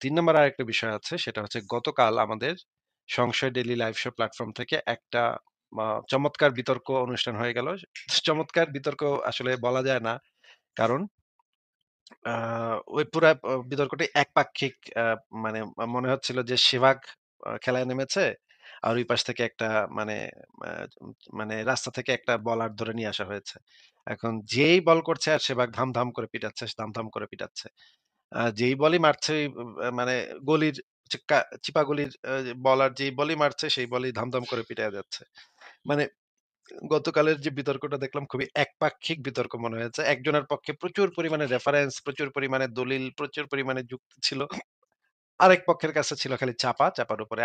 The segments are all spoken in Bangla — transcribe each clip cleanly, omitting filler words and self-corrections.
৩ নাম্বার আরেকটা বিষয় আছে, সেটা হচ্ছে গতকাল আমাদের সংশয় ডেইলি লাইভ শো প্ল্যাটফর্ম থেকে একটা চমৎকার বিতর্ক অনুষ্ঠান হয়ে গেল। চমৎকার বিতর্ক আসলে বলা যায় না। কারণ আ ওই পুরা বিতর্কটি একপাক্ষিক। মানে মনে হচ্ছিল যে সেহবাগ খেলায় নেমেছে। আর ওই পাশ থেকে একটা মানে আ মানে রাস্তা থেকে একটা বলার ধরে নিয়ে আসা হয়েছে। এখন যেই বল করছে আর সেহবাগ ধাম করে পিটাচ্ছে, ধাম করে পিটাচ্ছে। যেই বলই মারছে ওই মানে গলির চিপা গলির বলার যেই বলই মারছে সেই বলই ধাম করে পিটাইয়া যাচ্ছে। মানে গতকালের যে বিতর্কটা দেখলাম খুবই একপাক্ষিক বিতর্ক মনে হয়েছে। একজনের পক্ষে প্রচুর পরিমাণে রেফারেন্স, প্রচুর পরিমাণে দলিল, প্রচুর পরিমাণে যুক্তি ছিল। আরেক পক্ষের কাছে ছিল খালি চাপার উপরে।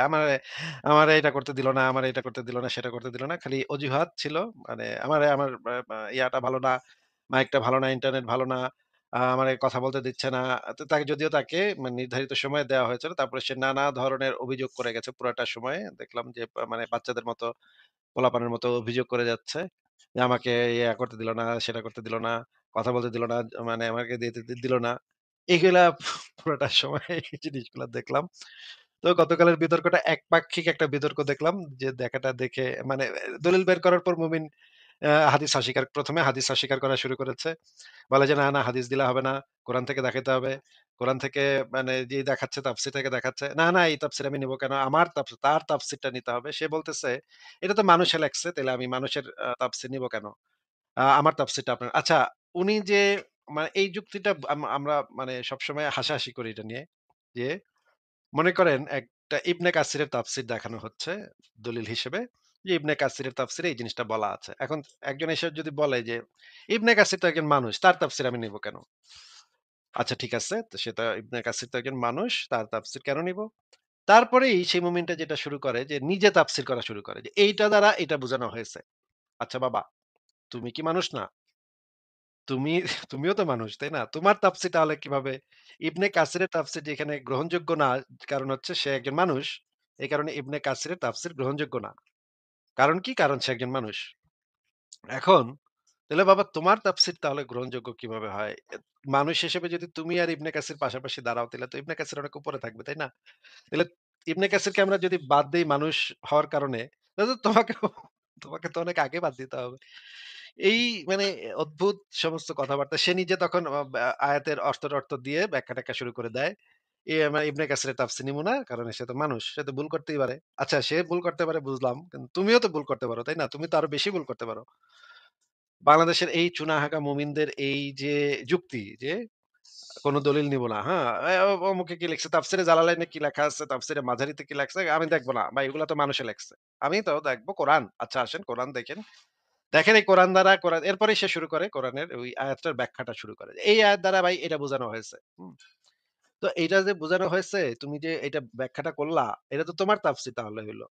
আমারে এটা করতে দিল না, আমারে এটা করতে দিল না, সেটা করতে দিল না। খালি অজুহাত ছিল। মানে আমার ইয়াটা ভালো না, মাইকটা ভালো না, ইন্টারনেট ভালো না। আমারে কথা বলতে দিচ্ছে না। তো তাকে মানে নির্ধারিত সময় দেওয়া হয়েছিল। তারপরে সে নানা ধরনের অভিযোগ করে গেছে পুরাটা সময়ে। দেখলাম যে মানে বাচ্চাদের মতো, পোলাপানের মতো অভিযোগ করে যাচ্ছে। যে আমাকে ইয়া করতে দিল না, সেটা করতে দিল না, কথা বলতে দিল না, মানে আমাকে দিল না। এগুলা পুরোটা সময় এই জিনিসগুলা দেখলাম। তো গতকালের বিতর্কটা একপাক্ষিক একটা বিতর্ক দেখলাম। যে দেখাটা দেখে মানে দলিল বের করার পর মুমিন হাদিস অস্বীকার ১ম এ হাদিস অস্বীকার করা শুরু করেছে। বলে যে, "না, হাদিস দিলে হবে না। কোরআন থেকে দেখাইতে হবে। কোরআন থেকে মানে যে দেখাচ্ছে তাফসীর থেকে দেখাচ্ছে। না, এই তাফসীর আমি নিবো কেন? আমার তার তাফসীরটা নিতে হবে।" সে বলতেছে, "এটা তো মানুষে লেখছে, তাইলে আমি মানুষের তাফসীর নিবো কেন? আমার তাফসীরটা আপনার।" আচ্ছা, উনি যে মানে এই যুক্তিটা আমরা মানে সবসময় হাসাহাসি করি এটা নিয়ে। যে মনে করেন একটা ইবনে কাসিরের তাফসীর দেখানো হচ্ছে দলিল হিসেবে, যে ইবনে কাসিরের তাফসীরে এই জিনিসটা বলা আছে। এখন একজন এসে যদি বলে যে, "ইবনে কাসির তো একজন মানুষ, তার তাফসীর আমি নিবো কেন?" আচ্ছা ঠিক আছে। তো সে তো ইবনে কাসির তো একজন মানুষ, তার তাফসীর কেন নিব? তারপরেই সেই মুমিনটা যেটা শুরু করে যে নিজে তাফসীর করা শুরু করে যে, "এইটা দ্বারা এটা বোঝানো হয়েছে।" আচ্ছা বাবা, তুমি কি মানুষ না? তুমি তুমিও তো মানুষ, তাই না? তোমার তাফসীর তাহলে কিভাবে? ইবনে কাসিরের তাফসীর যেখানে গ্রহণযোগ্য না, কারণ হচ্ছে সে একজন মানুষ। এই কারণে ইবনে কাসিরের তাফসীর গ্রহণযোগ্য না। কারণ কি? কারণ সে একজন মানুষ। এখন তাহলে বাবা তোমার তাফসীর তাহলে গ্রহণযোগ্য কিভাবে হয়? মানুষ হিসেবে যদি তুমি আর ইবনে কাসির পাশাপাশি দাঁড়াও, তাহলে তো ইবনে কাসির অনেক উপরে থাকবে, তাই না? তাহলে ইবনে কাসিরকে আমরা যদি বাদ দেই মানুষ হওয়ার কারণে, তাহলে তো তোমাকে তো অনেক আগে বাদ দিতে হবে। এই মানে অদ্ভুত সমস্ত কথাবার্তা। সে নিজে তখন আয়াতের অর্থ দিয়ে ব্যাখ্যা-ট্যাখ্যা শুরু করে দেয়। আমরা ইবনে কাসিরের তাফসীর নিব না। কারণ সে তো মানুষ। সে তো ভুল করতেই পারে। আচ্ছা সে ভুল করতে পারে বুঝলাম। কিন্তু তুমিও তো ভুল করতে পারো, তাই না? তুমি তো আরো বেশি ভুল করতে পারো। বাংলাদেশের এই চুনাহাগা মুমিনদের এই যে যুক্তি যে কোন দলিল নিব না। হ্যাঁ? অমুকে কি লিখছে? তাফসিরে জালালাইনে কি লেখা আছে? তাফসিরে মাঝারিতে কি লেখছে? আমি দেখব না। ভাই এগুলা তো মানুষে লেখছে। আমি তো দেখব কোরআন। আচ্ছা আসেন কোরআন দেখেন। দেখেন এই কোরআন দ্বারা এরপরেই সে শুরু করে কোরআনের ওই আয়াতটার ব্যাখ্যাটা শুরু করে। এই আয়াত দ্বারা ভাই এটা বোঝানো হয়েছে। তো এইটা যে বোঝানো হয়েছে, তুমি যে এটা ব্যাখ্যাটা করলা, এটা তো তোমার তাফসীর তাহলে হইলো।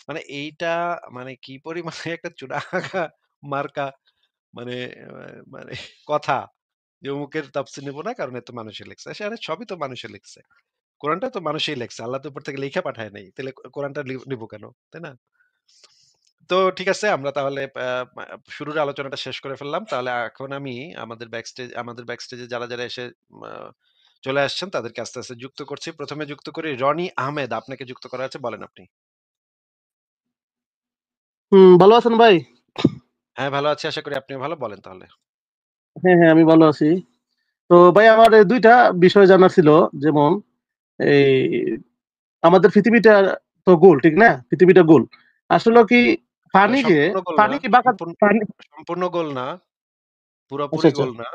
মানে এইটা মানে কি পরিমাণে একটা চুনাহাঙ্গা মার্কা মানে মানে কথা যে অমুকের তাফসীর নিব না কারণ এত মানুষে লিখছে। আরে সবই তো মানুষে লিখছে। কোরআনটা তো মানুষই লিখছে। আল্লাহ তো উপর থেকে লিখা পাঠায় নাই। তাইলে কোরআনটা নিব কেন? তাই না? তো ঠিক আছে আমরা তাহলে মা শুরুর আলোচনাটা শেষ করে ফেললাম। তাহলে এখন আমি আমাদের ব্যাকস্টেজে যারা এসে আ চলে আসছেন তাদেরকে আস্তে যুক্ত করছি। ১ম এ যুক্ত করি রনি আহমেদ। আপনাকে যুক্ত করা আছে, বলেন আপনি। ভালো আছেন ভাই? হ্যাঁ, ভালো আছি। আশা করি আপনিও ভালো। বলেন তাহলে। হ্যাঁ, আমি ভালো আছি। তো ভাই আমার ২ টা বিষয় জানার ছিল। যেমন এই আমাদের পৃথিবীটা তো গোল, ঠিক না? পৃথিবীটা গোল। আসলে কি সম্পূর্ণ গোল না। পানি কি বাঁকা সম্পূর্ণ পানি সম্পূর্ণ গোল না। আচ্ছা, পুরোপুরি আচ্ছা। গোল না।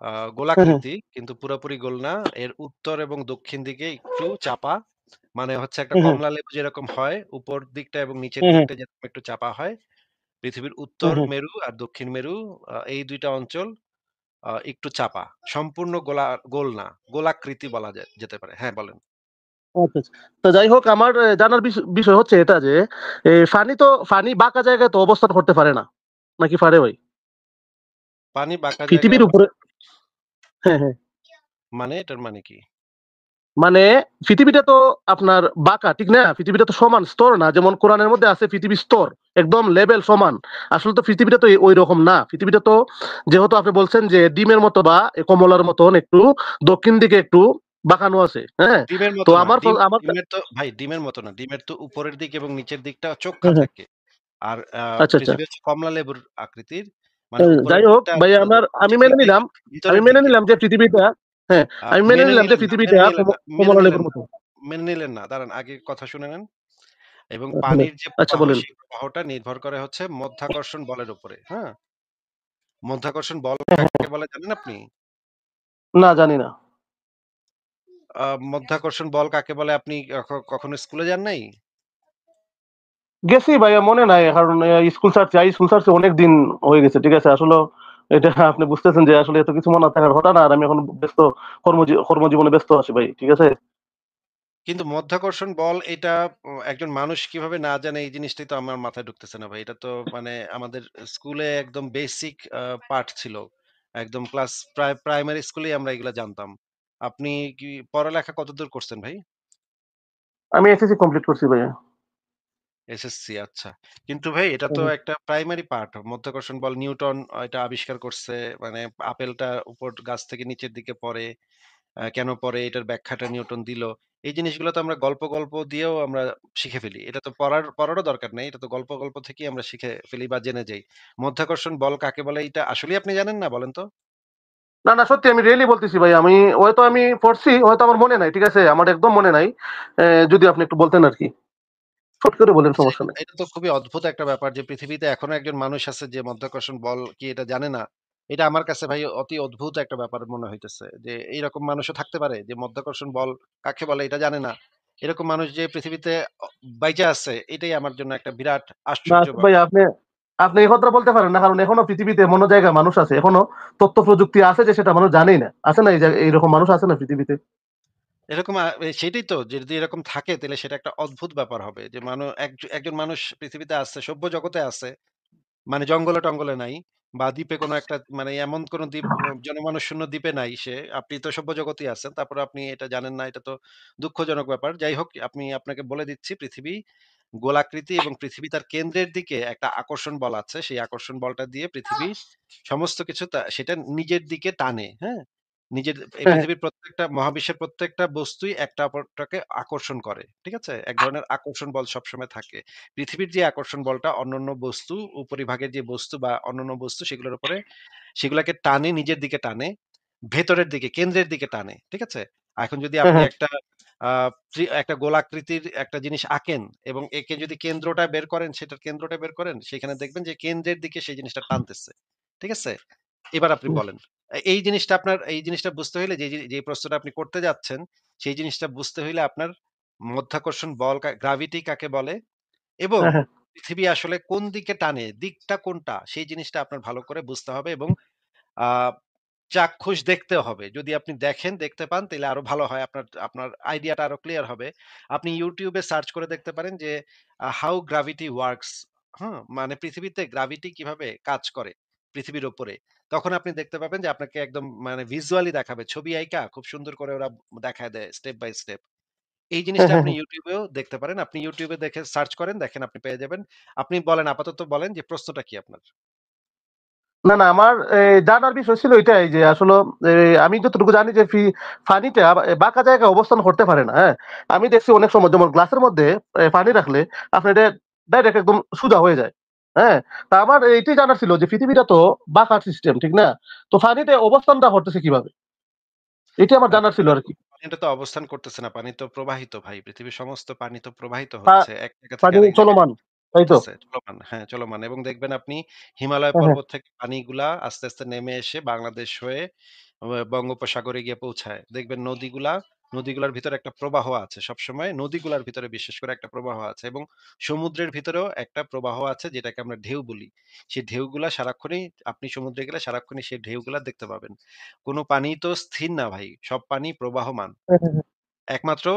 হ্যাঁ, হ্যাঁ। গোলাকৃতি কিন্তু পুরোপুরি গোল না। এর উত্তর এবং দক্ষিণ দিকে একটু চাপা। মানে হচ্ছে একটা হ্যাঁ, হ্যাঁ। কমলা লেবু যেরকম হয়, উপর দিকটা এবং নিচের হ্যাঁ, হ্যাঁ। দিকটা যেরকম একটু চাপা হয়। পৃথিবীর উত্তর হ্যাঁ, হ্যাঁ। মেরু আর দক্ষিণ মেরু এই ২ টা অঞ্চল একটু চাপা। সম্পূর্ণ গোল না। গোলাকৃতি বলা যেতে পারে। হ্যাঁ, বলেন। আচ্ছা, আচ্ছা। তো যাই হোক আমার জানার বিষয় হচ্ছে এটা যে পানি বাঁকা জায়গায় তো অবস্থান করতে পারে না। নাকি পারে ভাই? পানি বাঁকা জায়গায় পৃথিবীর উপরে অবস্থান হ্যাঁ, হ্যাঁ। মানে এটার মানে কি? মানে পৃথিবীটা তো আপনার বাঁকা, ঠিক না? পৃথিবীটা তো সমান স্তর না, যেমন কোরআনের মধ্যে আছে পৃথিবীর স্তর একদম লেভেল সমান। আসলে তো পৃথিবীটা তো ওই রকম না। পৃথিবীটা তো যেহেতু আপনি বলছেন যে ডিমের মতো বা কমলার মতন একটু দক্ষিণ দিকে একটু বাঁকানো আছে। হ্যাঁ? ডিমের তো মতো না। আমার আমার ডিমের তো ভাই ডিমের মতো না। ডিমের তো উপরের দিক এবং নিচের দিকটা চোখ্খা হ্যাঁ, হ্যাঁ। থাকে। আর আচ্ছা, আচ্ছা। পৃথিবী হচ্ছে কমলা লেবুর আকৃতির। মানে উপরের যাই হোক দিকটা ভাই সাদা, আমি নিচের মেনে দিকটা নিলাম একটু ভিতরের দিকে। যে পৃথিবীটা হ্যাঁ, আমি মেনে মেনে নিলাম যে নিলেন না, পৃথিবীটা মেনে নিলেন না, মেনে কমলা নিলেন লেবুর না, মতো। মেনে নিলেন না। দাঁড়ান আগে কথা শুনে নেন। এবং বলেন। পানির যে আচ্ছা প্রবাহ বলেন। সেই প্রবাহটা নির্ভর করে হচ্ছে মাধ্যাকর্ষণ বলের উপরে। হ্যাঁ? মাধ্যাকর্ষণ বল হ্যাঁ, হ্যাঁ। কাকে বলে জানেন আপনি? না জানি না। মাধ্যাকর্ষণ বল কাকে বলে আপনি কখনো স্কুলে যান নাই? গেছি ভাইয়া মনে নাই কারণ স্কুল ছাড়ছি অনেক দিন হয়ে গেছে। ঠিক আছে? আসলে এটা আপনি বুঝতেছেন যে আসলে এত কিছু মনে থাকার কথা না। আর আমি এখন ব্যস্ত কর্মজীবনে ব্যস্ত আছি ভাই। ঠিক আছে? কিন্তু মাধ্যাকর্ষণ বল এটা একজন মানুষ কিভাবে না জানে এই জিনিসটাই তো আমার মাথায় ঢুকতেছে না ভাই। এটা তো মানে আমাদের স্কুলে একদম বেসিক পাঠ ছিল। একদম ক্লাস প্রাইমারি স্কুলেই আমরা এগুলা জানতাম। আপনি কি পড়ালেখা কতদূর করছেন ভাই? আমি এসএসসি কমপ্লিট করছি ভাইয়া। এসএসসি আচ্ছা। কিন্তু ভাই এটা তো হুম, একটা প্রাইমারি পার্ট। মাধ্যাকর্ষণ বল নিউটন এটা আবিষ্কার করছে। মানে আপেলটা উপর গাছ থেকে নিচের দিকে পড়ে। কেন পড়ে এটার ব্যাখ্যাটা নিউটন দিল। এই জিনিসগুলো তো আমরা গল্প দিয়েও আমরা শিখে ফেলি। এটা তো পড়ারও দরকার নেই। এটা তো গল্প থেকেই আমরা শিখে ফেলি বা জেনে যাই। মাধ্যাকর্ষণ বল কাকে বলে এটা আসলেই আপনি জানেন না বলেন তো? না, না সত্যি আমি রিয়েলি বলতেছি ভাই। আমি পড়ছি, হয়তো আমার মনে নাই। ঠিক আছে? আমার একদম মনে নাই। যদি আপনি একটু বলতেন আরকি। শর্ট করে বলেন, আচ্ছা সমস্যা এটা নাই। এটা তো খুবই অদ্ভুত একটা ব্যাপার যে পৃথিবীতে এখনো একজন মানুষ আছে যে মাধ্যাকর্ষণ বল কি এটা জানে না। এটা আমার কাছে ভাই অতি অদ্ভুত একটা ব্যাপার মনে হইতেছে। যে এইরকম মানুষও থাকতে পারে যে মাধ্যাকর্ষণ বল কাকে বলে এটা জানে না। এরকম মানুষ যে পৃথিবীতে বাইচা আছে এটাই আমার জন্য একটা বিরাট না আশ্চর্য আসিফ ভাই, আপনি আপনি এই কথাটা বলতে পারেন না। কারণ এখনো পৃথিবীতে এমন জায়গায় মানুষ আছে, এখনো তথ্য প্রযুক্তি আছে যে সেটা মানুষ জানেই না। আছে না এইরকম মানুষ আছে না পৃথিবীতে? এরকম সেটাই তো যে যদি এরকম থাকে তাহলে সেটা একটা অদ্ভুত ব্যাপার হবে। যে একজন মানুষ পৃথিবীতে আছে, সভ্য জগতে আছে। মানে জঙ্গলে-টঙ্গলে নাই বা দ্বীপে কোনো একটা মানে এমন কোনো দ্বীপ জনমানুষ শূন্য দ্বীপে নাই সে। আপনি তো সভ্য জগতেই আছেন। তারপরে আপনি এটা জানেন না এটা তো দুঃখজনক ব্যাপার। যাই হোক আপনাকে বলে দিচ্ছি পৃথিবী গোলাকৃতি এবং পৃথিবী তার কেন্দ্রের দিকে একটা আকর্ষণ বল আছে। সেই আকর্ষণ বলটা দিয়ে পৃথিবী সমস্ত কিছু সেটা নিজের দিকে টানে, হ্যাঁ? এই হ্যাঁ, পৃথিবীর প্রত্যেকটা মহাবিশ্বের প্রত্যেকটা বস্তুই একটা অপরটাকে আকর্ষণ করে। ঠিক আছে? এক ধরনের আকর্ষণ বল সবসময় থাকে। পৃথিবীর যে আকর্ষণ বলটা অন্যান্য বস্তু, উপরিভাগের যে বস্তু বা অন্যান্য বস্তু সেগুলোর উপরে সেগুলাকে টানে নিজের দিকে টানে, ভেতরের দিকে কেন্দ্রের দিকে টানে। ঠিক আছে? এখন যদি হ্যাঁ, আপনি হ্যাঁ, একটা আ একটা গোলাকৃতির একটা জিনিস আঁকেন এবং এঁকে যদি কেন্দ্রটা বের করেন, সেটার কেন্দ্রটা বের করেন, সেখানে দেখবেন যে কেন্দ্রের দিকে সেই জিনিসটা টানতেছে। ঠিক আছে? এবার আপনি হুম, বলেন। এই জিনিসটা বুঝতে হইলে যে প্রশ্নটা আপনি করতে যাচ্ছেন, সেই জিনিসটা বুঝতে হইলে আপনার মাধ্যাকর্ষণ বল গ্র্যাভিটি কাকে বলে এবং হ্যাঁ, হ্যাঁ, পৃথিবী আসলে কোন দিকে টানে, দিকটা কোনটা সেই জিনিসটা আপনার ভালো করে বুঝতে হবে এবং আ চাক্ষুষ দেখতেও হবে। যদি আপনি দেখতে পান তাইলে আরো ভালো হয়। আপনার আপনার আইডিয়াটা আরো ক্লিয়ার হবে। আপনি YouTube এ সার্চ করে দেখতে পারেন যে হাউ গ্র্যাভিটি ওয়ার্কস মানে পৃথিবীতে গ্র্যাভিটি কিভাবে কাজ করে পৃথিবীর উপরে। তখন আপনি দেখতে পাবেন যে আপনাকে একদম মানে ভিজুয়ালি দেখাবে। ছবি আঁইকা খুব সুন্দর করে ওরা দেখায় দেয় স্টেপ বাই স্টেপ। এই হ্যাঁ, জিনিসটা হ্যাঁ, আপনি হ্যাঁ। YouTube এও দেখতে পারেন। আপনি YouTube এ দেখে সার্চ করেন, দেখেন আপনি পেয়ে যাবেন। আপনি বলেন আপাতত বলেন যে প্রশ্নটা কি আপনার? না, না আমার জানার বিষয় ছিল এটাই যে আসলে আমি যতটুকু জানি যে পানিটা বাঁকা জায়গায় অবস্থান করতে পারে না। হ্যাঁ? আমি দেখছি অনেক সময় যেমন গ্লাসের মধ্যে পানি রাখলে আপনি এটা ডাইরেক্ট একদম সোজা হয়ে যায়। হ্যাঁ? তা আমার এইটাই জানার ছিল যে পৃথিবীটা তো বাঁকা সিস্টেম, ঠিক না? তো পানিতে অবস্থানটা করতেছে কিভাবে? এটাই আমার জানার ছিল আরকি। পানিটা তো অবস্থান করতেছে না। পানি তো প্রবাহিত ভাই। পৃথিবীর সমস্ত পানি তো প্রবাহিত পা হচ্ছে। এক জায়গা থেকে পানি আরেক জায়গায় চলমান, তাই তো? চলতেছে। চলমান হ্যাঁ, চলমান এবং দেখবেন আপনি হিমালয় হ্যাঁ, হ্যাঁ। পর্বত থেকে পানিগুলা আস্তে নেমে এসে বাংলাদেশ হয়ে বঙ্গোপসাগরে গিয়ে পৌঁছায়। দেখবেন নদীগুলার ভিতরে একটা প্রবাহ আছে। সবসময় নদীগুলার ভিতরে বিশেষ করে একটা প্রবাহ আছে এবং সমুদ্রের ভিতরেও একটা প্রবাহ আছে যেটাকে আমরা ঢেউ বলি। সেই ঢেউগুলা সারাক্ষণই আপনি সমুদ্রে গেলে সারাক্ষণই সেই ঢেউগুলা দেখতে পাবেন। কোন পানি তো স্থির না ভাই। সব পানি প্রবাহমান। হ্যাঁ, হ্যাঁ, হ্যাঁ। একমাত্র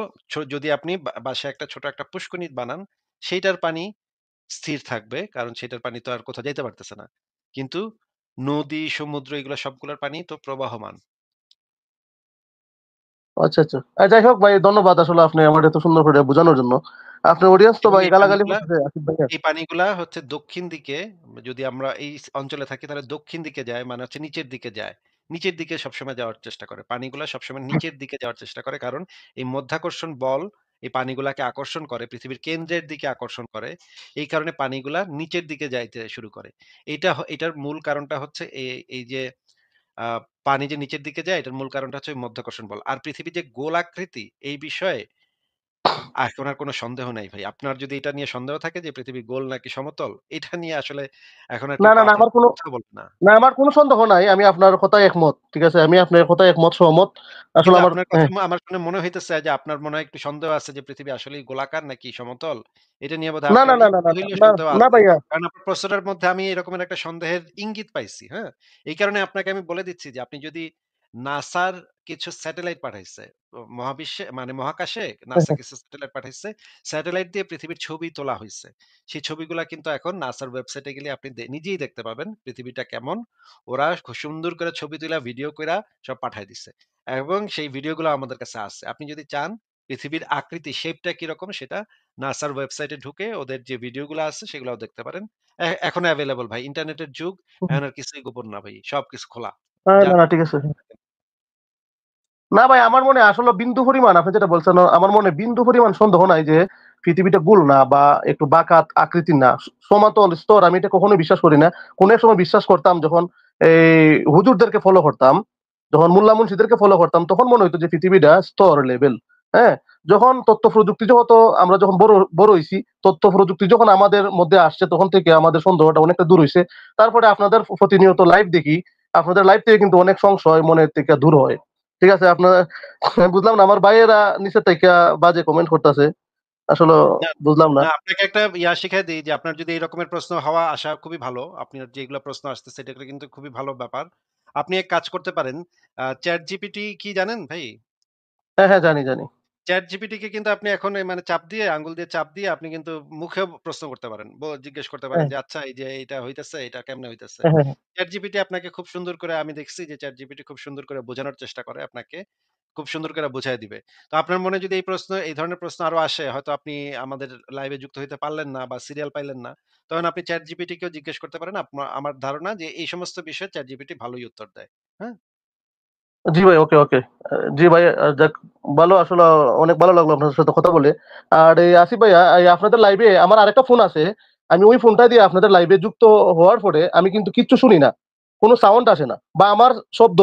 যদি আপনি বাসায় একটা ছোট একটা পুষ্করিণী বানান, সেইটার পানি স্থির থাকবে। কারণ সেটার পানি তো আর কোথাও যাইতে পারতেছে না। কিন্তু নদী, সমুদ্র এগুলা সবগুলার পানি তো প্রবাহমান। আচ্ছা, আচ্ছা। যাই হোক ভাই, ধন্যবাদ আসলে আপনি আমার এত সুন্দর করে বোঝানোর জন্য। আপনার অডিয়েন্স তো এবং ভাই গালাগালি করতেছে আসিফ ভাইয়া। এই পানিগুলা হচ্ছে দক্ষিণ দিকে যদি আমরা এই অঞ্চলে থাকি তাহলে দক্ষিণ দিকে যায় মানে হচ্ছে নিচের দিকে যায়। নিচের দিকে সবসময় যাওয়ার চেষ্টা করে। পানিগুলা সবসময় নিচের দিকে যাওয়ার চেষ্টা করে। কারণ এই মধ্যাকর্ষণ বল এই পানিগুলাকে আকর্ষণ করে, পৃথিবীর কেন্দ্রের দিকে আকর্ষণ করে। এই কারণে পানিগুলা নিচের দিকে যাইতে শুরু করে। এটার মূল কারণটা হচ্ছে এই যে আ পানি যে নিচের দিকে যায় এটার মূল কারণটা হচ্ছে মধ্যাকর্ষণ বল। আর পৃথিবী যে গোলাকৃতি এই বিষয়ে এখন আর কোন সন্দেহ নাই ভাই। আপনার যদি এটা নিয়ে সন্দেহ থাকে যে পৃথিবী গোল নাকি সমতল, এটা নিয়ে আসলে এখন আর না, কেউ না, না, পাল্টা আমার কোনো কথা বলবে না। না, আমার কোনো সন্দেহ নাই। আমি আপনার কথায় একমত। ঠিক আছে? আমি আপনার কথায় একমত, সহমত। আসলে কিন্তু আমার আপনার কথা হ্যাঁ। আমার শুনে মনে হইতেছে যে আপনার মনে হয় একটু সন্দেহ আছে যে পৃথিবী আসলেই গোলাকার নাকি সমতল। এটা নিয়ে বোধহয় না, না, আপনার না, না, একটু না, হইলেও না, সন্দেহ না আছে। ভাইয়া। কারণ আপনার প্রশ্নটার মধ্যে আমি এরকমের একটা সন্দেহের ইঙ্গিত পাইছি, হ্যাঁ? এই কারণে আপনাকে আমি বলে দিচ্ছি যে আপনি যদি নাসার কিছু স্যাটেলাইট পাঠাইছে। মহাবিশ্বে মানে মহাকাশে হ্যাঁ, নাসা হ্যাঁ। কিছু স্যাটেলাইট পাঠাইছে। স্যাটেলাইট দিয়ে পৃথিবীর ছবি তোলা হইছে। সেই ছবিগুলা কিন্তু এখন নাসার ওয়েবসাইটে গেলে আপনি নিজেই দেখতে পাবেন পৃথিবীটা কেমন। ওরা খুব সুন্দর করে ছবি তুইলা ভিডিও কইরা সব পাঠায় দিছে। এবং সেই ভিডিওগুলো আমাদের কাছে আছে। আপনি যদি চান পৃথিবীর আকৃতি শেপটা কিরকম সেটা নাসার ওয়েবসাইটে ঢুকে ওদের যে ভিডিওগুলো আছে সেগুলাও দেখতে পারেন। এখনো এভেইলেবল ভাই। ইন্টারনেটের যুগ। হুম। এখন আর কিছুই গোপন না ভাই। সবকিছু খোলা। না, না, যান না, ঠিক আছে। না ভাই, আমার মনে আসলে বিন্দু পরিমাণ আপনি যেটা বলছেন, আমার মনে বিন্দু পরিমাণ সন্দেহ নাই যে পৃথিবীটা গোল না বা একটু বাঁকা আকৃতির না, সমাতল স্তর। আমি এটা কখনোই বিশ্বাস করি না। কোন এক সময় বিশ্বাস করতাম যখন এই হুজুরদেরকে ফলো করতাম, যখন মোল্লা মুন্সিদেরকে ফলো করতাম, তখন মনে হইতো যে পৃথিবীটা স্তর লেভেল। হ্যাঁ, যখন তথ্য প্রযুক্তি আমরা যখন বড় বড় হইছি, তথ্য প্রযুক্তি যখন আমাদের মধ্যে আসছে, তখন থেকে আমাদের সন্দেহটা অনেকটা দূর হইছে। তারপরে আপনাদের প্রতিনিয়ত লাইভ দেখি, আপনাদের লাইভ থেকে কিন্তু অনেক সংশয় মনের থেকে দূর হয়। ঠিক আছে? আপনার আমি বুঝলাম না, আমার ভাইয়েরা নিচে থেকে বাজে কমেন্ট করতেছে। আসলে না, বুঝলাম না। না আপনাকে একটা শিখায় দেই যে আপনার যদি এই রকমের প্রশ্ন হওয়া আসা খুবই ভালো। আপনার যেগুলা প্রশ্ন আসতেছে এটা কিন্তু খুবই ভালো ব্যাপার। আপনি এক কাজ করতে পারেন। ChatGPT কি জানেন ভাই? হ্যাঁ, হ্যাঁ, জানি, জানি। ChatGPT কে কিন্তু আপনি এখন এই মানে চাপ দিয়ে আঙ্গুল দিয়ে চাপ দিয়ে আপনি কিন্তু মুখেও প্রশ্ন করতে পারেন। জিজ্ঞেস করতে পারেন হ্যাঁ, যে, "আচ্ছা এই যে এটা হইতেছে, এটা কেমনে হইতেছে?" হ্যাঁ, হ্যাঁ, ChatGPT আপনাকে খুব সুন্দর করে আমি দেখছি যে ChatGPT খুব সুন্দর করে বোঝানোর চেষ্টা করে আপনাকে। খুব সুন্দর করে বুঝায় দিবে। তো আপনার মনে যদি এই ধরনের প্রশ্ন আরো আসে, হয়তো আপনি আমাদের লাইভে যুক্ত হইতে পারলেন না বা সিরিয়াল পাইলেন না, তখন আপনি ChatGPT কেও জিজ্ঞেস করতে পারেন। আমার ধারণা যে এই সমস্ত বিষয়ে ChatGPT ভালোই উত্তর দেয়। হ্যাঁ? জি ভাই, ওকে, ওকে। জি ভাই, যাক, ভালো আসলে অনেক ভালো লাগলো আপনার সাথে কথা বলে। আর এই আসিফ ভাইয়া, এই আপনাদের লাইভে আমার আরেকটা ফোন আছে। আমি ওই ফোনটা দিয়ে আপনাদের লাইভে যুক্ত হওয়ার পরে আমি কিন্তু কিচ্ছু শুনি না। কোনো সাউন্ড আসে না বা আমার শব্দ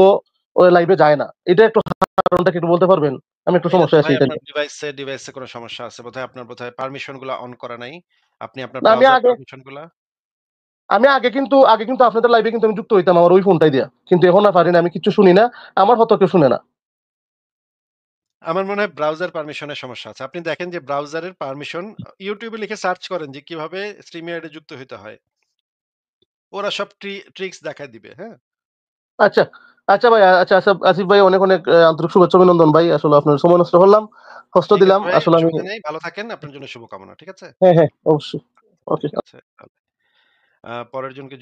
ওই লাইভে যায় না। এটা একটু কারণটা কি একটু বলতে পারবেন? আমি একটু এটা তো সমস্যায় আছি ভাই এটা আপনার নিয়ে। ডিভাইসে কোন সমস্যা আছে বোধহয়। আপনার বোধহয় পারমিশন গুলা অন করা নাই। আপনি আপনার না, ব্রাউজার পারমিশন গুলা আগে কিন্তু আপনাদের লাইভে কিন্তু আমি যুক্ত হইতাম আমার ওই ফোনটাই দিয়া। কিন্তু এখন আর পারি না। আমি কিচ্ছু শুনি না। আমার হয়তো কেউ শুনে না। আমার মনে হয় ব্রাউজার পারমিশনের সমস্যা আছে। আপনি দেখেন যে ব্রাউজারের পারমিশন YouTube এ লিখে সার্চ করেন যে কিভাবে StreamYard এ যুক্ত হইতে হয়। ওরা সব ট্রিকস দেখায় দিবে, হ্যাঁ? আচ্ছা, আচ্ছা ভাই, আচ্ছা, আচ্ছা আসিফ ভাই, অনেক, অনেক আন্তরিক শুভেচ্ছা অভিনন্দন ভাই। আসলে আপনার সময় নষ্ট করলাম। কষ্ট ঠিক আছে দিলাম। ভাই, আসলে আমি অসুবিধা নেই। ভালো থাকেন। আপনার জন্য শুভকামনা। ঠিক আছে? হ্যাঁ, হ্যাঁ, অবশ্যই। ওকে। ঠিক আছে। পরের জনকে